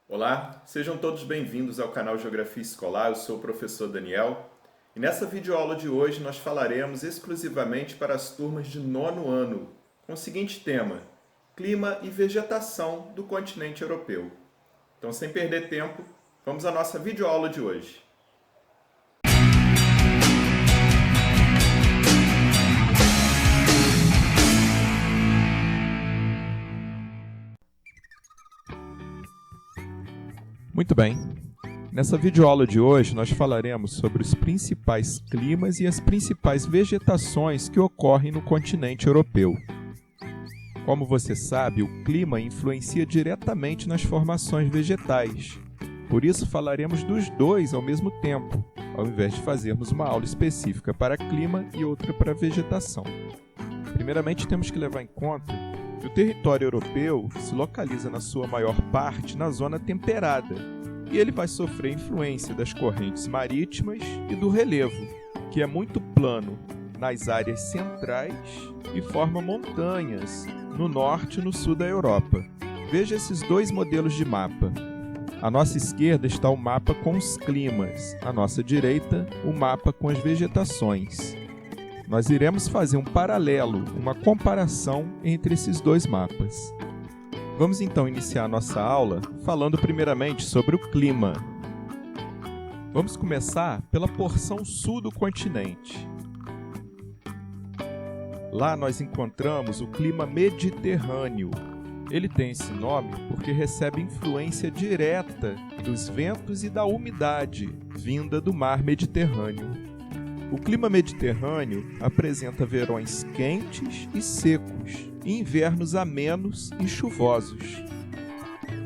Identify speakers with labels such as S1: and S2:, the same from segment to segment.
S1: Olá, sejam todos bem-vindos ao canal Geografia Escolar, eu sou o professor Daniel e nessa videoaula de hoje nós falaremos exclusivamente para as turmas de 9º ano, com o seguinte tema: clima e vegetação do continente europeu. Então, sem perder tempo, vamos à nossa videoaula de hoje.
S2: Muito bem, nessa videoaula de hoje nós falaremos sobre os principais climas e as principais vegetações que ocorrem no continente europeu. Como você sabe, o clima influencia diretamente nas formações vegetais, por isso falaremos dos dois ao mesmo tempo, ao invés de fazermos uma aula específica para clima e outra para vegetação. Primeiramente temos que levar em conta que o território europeu se localiza na sua maior parte na zona temperada e ele vai sofrer influência das correntes marítimas e do relevo, que é muito plano nas áreas centrais e forma montanhas no norte e no sul da Europa. Veja esses dois modelos de mapa. À nossa esquerda está o mapa com os climas, à nossa direita o mapa com as vegetações. Nós iremos fazer um paralelo, uma comparação entre esses dois mapas. Vamos então iniciar nossa aula falando primeiramente sobre o clima. Vamos começar pela porção sul do continente. Lá nós encontramos o clima mediterrâneo. Ele tem esse nome porque recebe influência direta dos ventos e da umidade vinda do mar Mediterrâneo. O clima mediterrâneo apresenta verões quentes e secos e invernos amenos e chuvosos.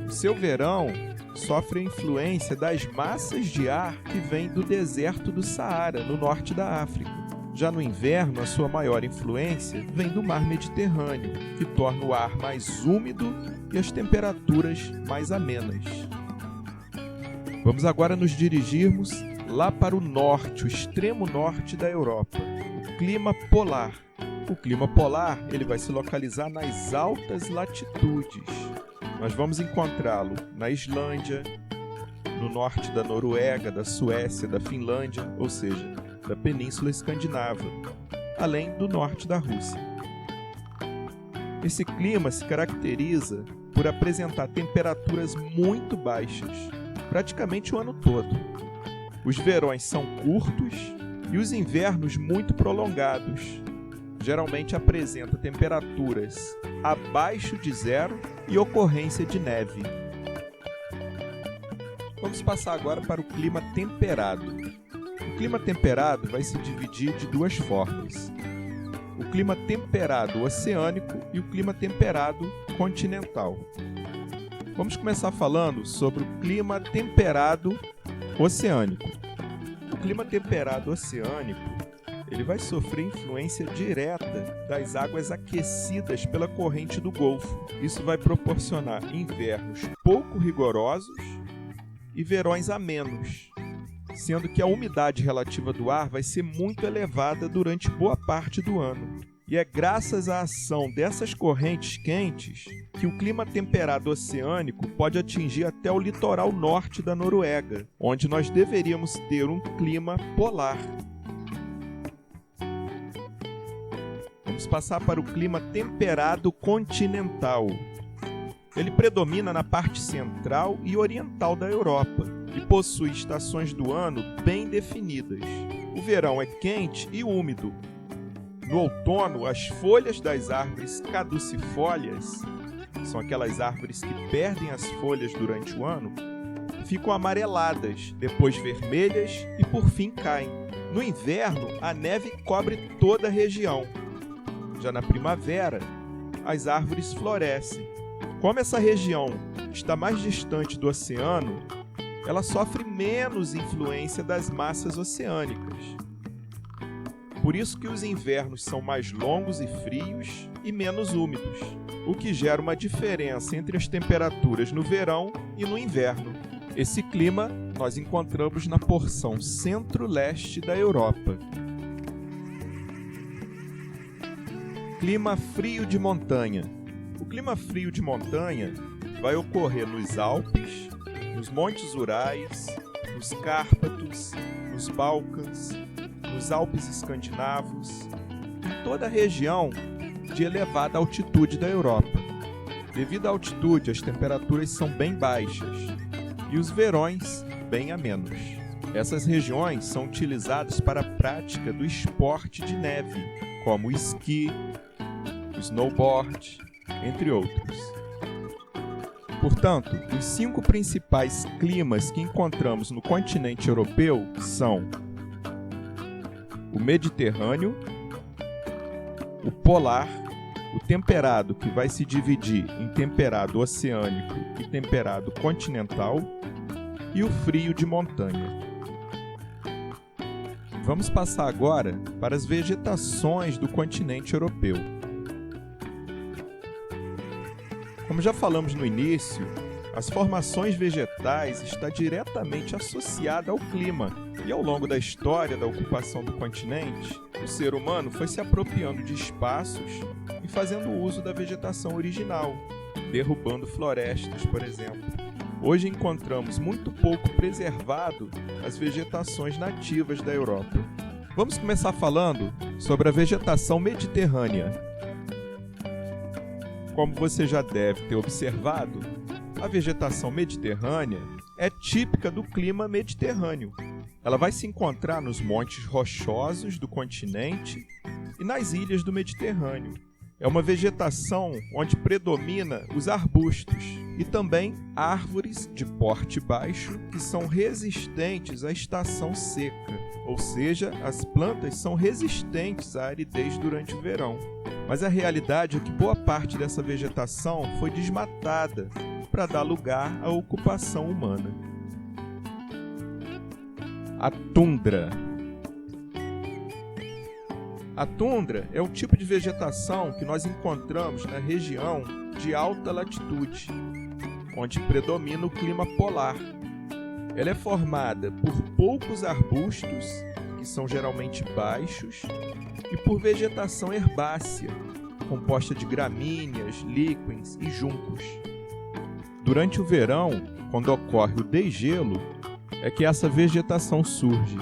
S2: O seu verão sofre a influência das massas de ar que vêm do deserto do Saara, no norte da África. Já no inverno, a sua maior influência vem do mar Mediterrâneo, que torna o ar mais úmido e as temperaturas mais amenas. Vamos agora nos dirigirmos lá para o norte, o extremo norte da Europa, o clima polar. O clima polar ele vai se localizar nas altas latitudes. Nós vamos encontrá-lo na Islândia, no norte da Noruega, da Suécia, da Finlândia, ou seja, da Península Escandinava, além do norte da Rússia. Esse clima se caracteriza por apresentar temperaturas muito baixas, praticamente o ano todo. Os verões são curtos e os invernos muito prolongados. Geralmente apresenta temperaturas abaixo de zero e ocorrência de neve. Vamos passar agora para o clima temperado. O clima temperado vai se dividir de duas formas: o clima temperado oceânico e o clima temperado continental. Vamos começar falando sobre o clima temperado oceânico. O clima temperado oceânico ele vai sofrer influência direta das águas aquecidas pela corrente do Golfo. Isso vai proporcionar invernos pouco rigorosos e verões amenos, sendo que a umidade relativa do ar vai ser muito elevada durante boa parte do ano. E é graças à ação dessas correntes quentes que o clima temperado oceânico pode atingir até o litoral norte da Noruega, onde nós deveríamos ter um clima polar. Vamos passar para o clima temperado continental. Ele predomina na parte central e oriental da Europa e possui estações do ano bem definidas. O verão é quente e úmido. No outono, as folhas das árvores caducifólias, são aquelas árvores que perdem as folhas durante o ano, ficam amareladas, depois vermelhas e por fim caem. No inverno, a neve cobre toda a região. Já na primavera, as árvores florescem. Como essa região está mais distante do oceano, ela sofre menos influência das massas oceânicas. Por isso que os invernos são mais longos e frios e menos úmidos, o que gera uma diferença entre as temperaturas no verão e no inverno. Esse clima nós encontramos na porção centro-leste da Europa. Clima frio de montanha. O clima frio de montanha vai ocorrer nos Alpes, nos Montes Urais, nos Cárpatos, nos Balcãs, nos Alpes escandinavos, em toda a região de elevada altitude da Europa. Devido à altitude, as temperaturas são bem baixas e os verões bem amenos. Essas regiões são utilizadas para a prática do esporte de neve, como o esqui, o snowboard, entre outros. Portanto, os 5 principais climas que encontramos no continente europeu são o Mediterrâneo, o polar, o temperado, que vai se dividir em temperado oceânico e temperado continental, e o frio de montanha. Vamos passar agora para as vegetações do continente europeu. Como já falamos no início, as formações vegetais estão diretamente associadas ao clima, e ao longo da história da ocupação do continente, o ser humano foi se apropriando de espaços e fazendo uso da vegetação original, derrubando florestas, por exemplo. Hoje encontramos muito pouco preservado as vegetações nativas da Europa. Vamos começar falando sobre a vegetação mediterrânea. Como você já deve ter observado, a vegetação mediterrânea é típica do clima mediterrâneo. Ela vai se encontrar nos montes rochosos do continente e nas ilhas do Mediterrâneo. É uma vegetação onde predomina os arbustos e também árvores de porte baixo que são resistentes à estação seca, ou seja, as plantas são resistentes à aridez durante o verão. Mas a realidade é que boa parte dessa vegetação foi desmatada para dar lugar à ocupação humana. A tundra. A tundra é o tipo de vegetação que nós encontramos na região de alta latitude, onde predomina o clima polar. Ela é formada por poucos arbustos, que são geralmente baixos, e por vegetação herbácea, composta de gramíneas, líquens e juncos. Durante o verão, quando ocorre o degelo, é que essa vegetação surge.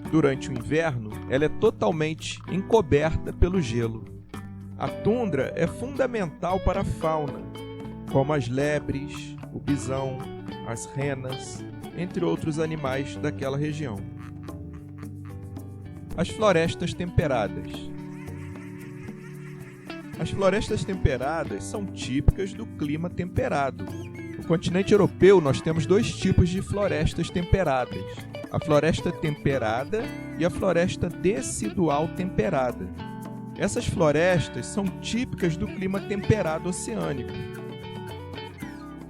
S2: Durante o inverno, ela é totalmente encoberta pelo gelo. A tundra é fundamental para a fauna, como as lebres, o bisão, as renas, entre outros animais daquela região. As florestas temperadas. As florestas temperadas são típicas do clima temperado. No continente europeu, nós temos 2 tipos de florestas temperadas: a floresta temperada e a floresta decidual temperada. Essas florestas são típicas do clima temperado oceânico.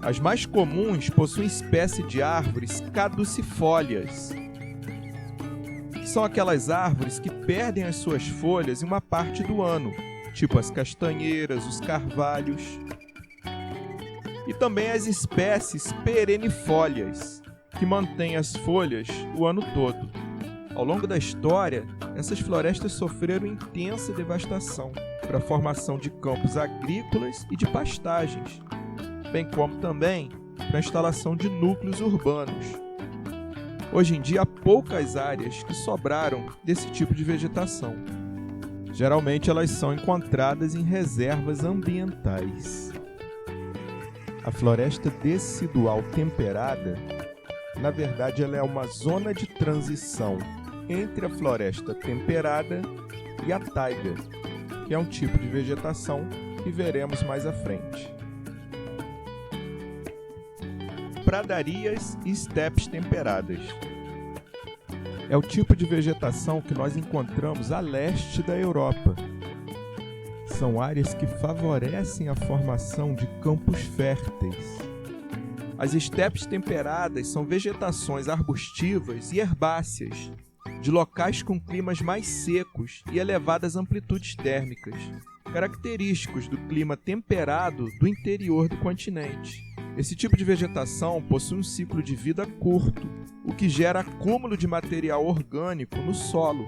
S2: As mais comuns possuem espécie de árvores caducifólias, que são aquelas árvores que perdem as suas folhas em uma parte do ano, tipo as castanheiras, os carvalhos, e também as espécies perennifólias, que mantêm as folhas o ano todo. Ao longo da história, essas florestas sofreram intensa devastação para a formação de campos agrícolas e de pastagens, bem como também para a instalação de núcleos urbanos. Hoje em dia, há poucas áreas que sobraram desse tipo de vegetação. Geralmente, elas são encontradas em reservas ambientais. A floresta decidual temperada, na verdade, ela é uma zona de transição entre a floresta temperada e a taiga, que é um tipo de vegetação que veremos mais à frente. Pradarias e estepes temperadas. É o tipo de vegetação que nós encontramos a leste da Europa. São áreas que favorecem a formação de campos férteis. As estepes temperadas são vegetações arbustivas e herbáceas, de locais com climas mais secos e elevadas amplitudes térmicas, característicos do clima temperado do interior do continente. Esse tipo de vegetação possui um ciclo de vida curto, o que gera acúmulo de material orgânico no solo,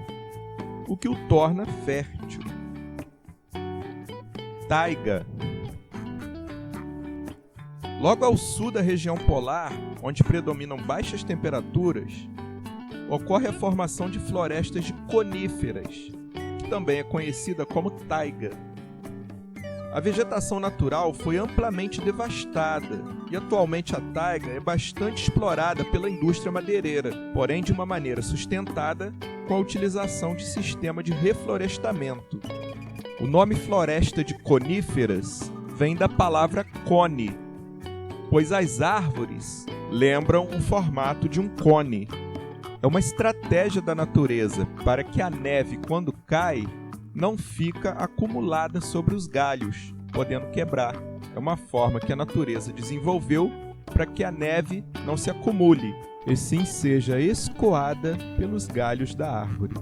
S2: o que o torna fértil. Taiga. Logo ao sul da região polar, onde predominam baixas temperaturas, ocorre a formação de florestas de coníferas, que também é conhecida como taiga. A vegetação natural foi amplamente devastada e atualmente a taiga é bastante explorada pela indústria madeireira, porém de uma maneira sustentada com a utilização de sistema de reflorestamento. O nome floresta de coníferas vem da palavra cone, pois as árvores lembram o formato de um cone. É uma estratégia da natureza para que a neve, quando cai, não fica acumulada sobre os galhos, podendo quebrar. É uma forma que a natureza desenvolveu para que a neve não se acumule, e sim seja escoada pelos galhos da árvore.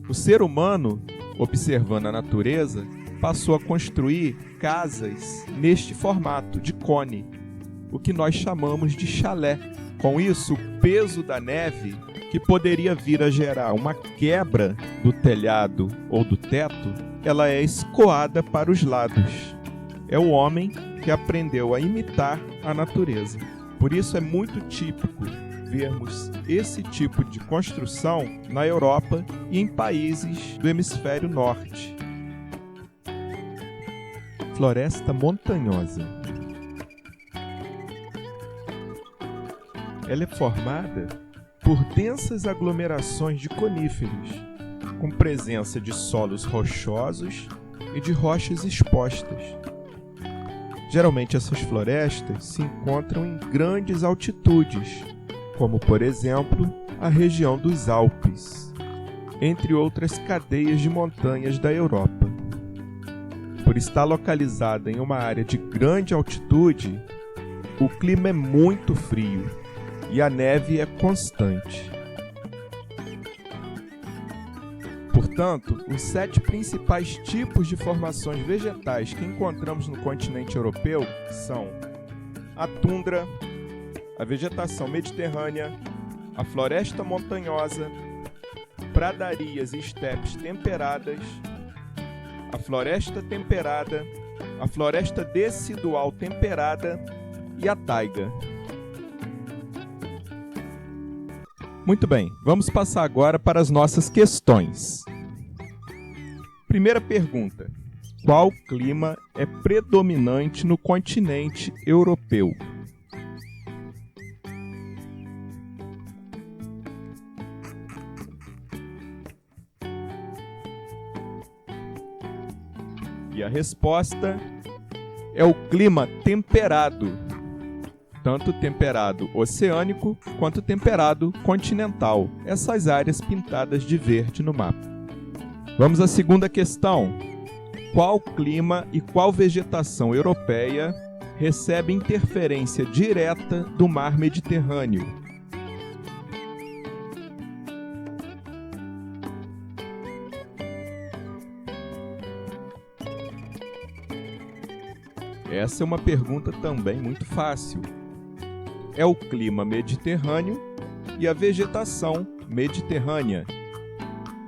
S2: O ser humano, observando a natureza, passou a construir casas neste formato de cone, o que nós chamamos de chalé. Com isso, o peso da neve, que poderia vir a gerar uma quebra do telhado ou do teto, ela é escoada para os lados. É o homem que aprendeu a imitar a natureza. Por isso é muito típico vermos esse tipo de construção na Europa e em países do hemisfério norte. Floresta montanhosa. Ela é formada por densas aglomerações de coníferas, com presença de solos rochosos e de rochas expostas. Geralmente essas florestas se encontram em grandes altitudes, como por exemplo a região dos Alpes, entre outras cadeias de montanhas da Europa. Por estar localizada em uma área de grande altitude, o clima é muito frio e a neve é constante. Portanto, os 7 principais tipos de formações vegetais que encontramos no continente europeu são a tundra, a vegetação mediterrânea, a floresta montanhosa, pradarias e estepes temperadas, a floresta temperada, a floresta decidual temperada e a taiga. Muito bem, vamos passar agora para as nossas questões. Primeira pergunta: qual clima é predominante no continente europeu? E a resposta é o clima temperado, tanto temperado oceânico quanto temperado continental, essas áreas pintadas de verde no mapa. Vamos à segunda questão. Qual clima e qual vegetação europeia recebe interferência direta do mar Mediterrâneo? Essa é uma pergunta também muito fácil. É o clima mediterrâneo e a vegetação mediterrânea.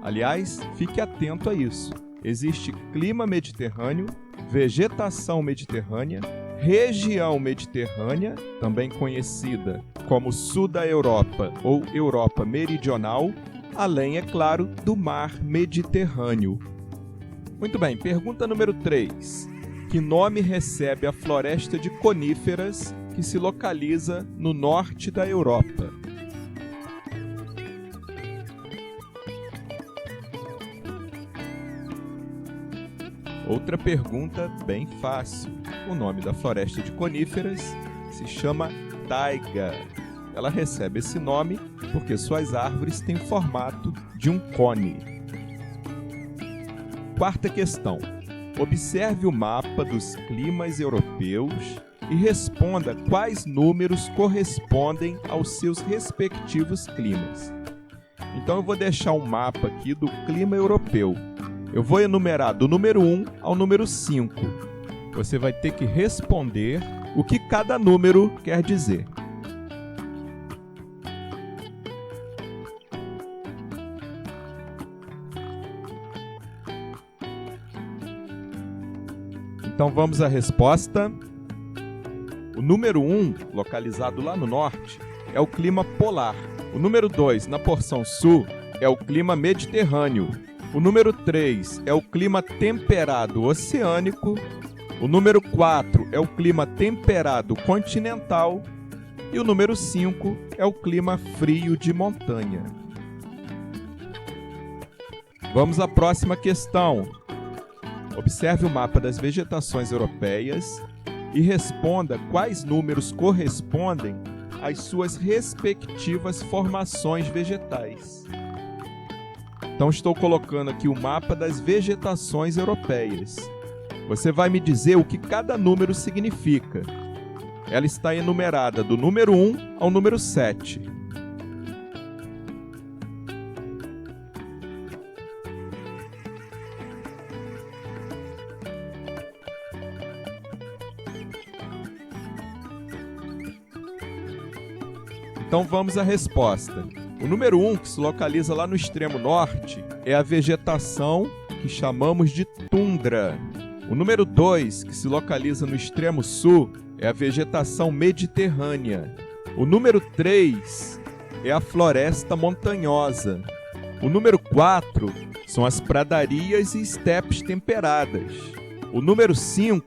S2: Aliás, fique atento a isso. Existe clima mediterrâneo, vegetação mediterrânea, região mediterrânea, também conhecida como sul da Europa ou Europa meridional, além, é claro, do mar Mediterrâneo. Muito bem, pergunta número 3. Que nome recebe a floresta de coníferas que se localiza no norte da Europa? Outra pergunta bem fácil. O nome da floresta de coníferas se chama taiga. Ela recebe esse nome porque suas árvores têm formato de um cone. Quarta questão. Observe o mapa dos climas europeus e responda quais números correspondem aos seus respectivos climas. Então eu vou deixar um mapa aqui do clima europeu. Eu vou enumerar do número 1 ao número 5. Você vai ter que responder o que cada número quer dizer. Então vamos à resposta. O número 1, localizado lá no norte, é o clima polar. O número 2, na porção sul, é o clima mediterrâneo. O número 3 é o clima temperado oceânico. O número 4 é o clima temperado continental. E o número 5 é o clima frio de montanha. Vamos à próxima questão. Observe o mapa das vegetações europeias e responda quais números correspondem às suas respectivas formações vegetais. Então, estou colocando aqui o mapa das vegetações europeias. Você vai me dizer o que cada número significa. Ela está enumerada do número 1 ao número 7. Então vamos à resposta. O número 1, que se localiza lá no extremo norte, é a vegetação que chamamos de tundra. O número 2, que se localiza no extremo sul, é a vegetação mediterrânea. O número 3 é a floresta montanhosa. O número 4 são as pradarias e estepes temperadas. O número 5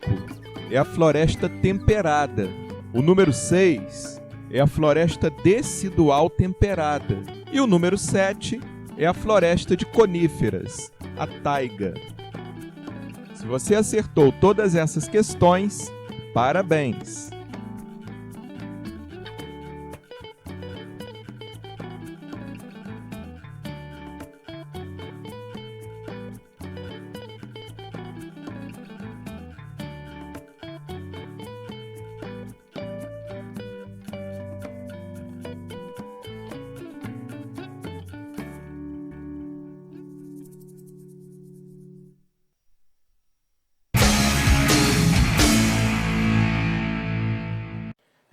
S2: é a floresta temperada. O número 6 é a floresta decidual temperada. E o número 7 é a floresta de coníferas, a taiga. Se você acertou todas essas questões, parabéns!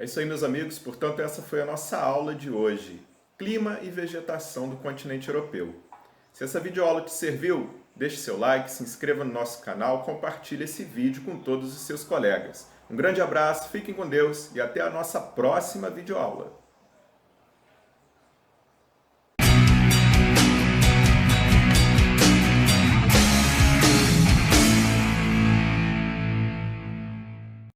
S1: É isso aí, meus amigos. Portanto, essa foi a nossa aula de hoje. Clima e vegetação do continente europeu. Se essa videoaula te serviu, deixe seu like, se inscreva no nosso canal, compartilhe esse vídeo com todos os seus colegas. Um grande abraço, fiquem com Deus e até a nossa próxima videoaula.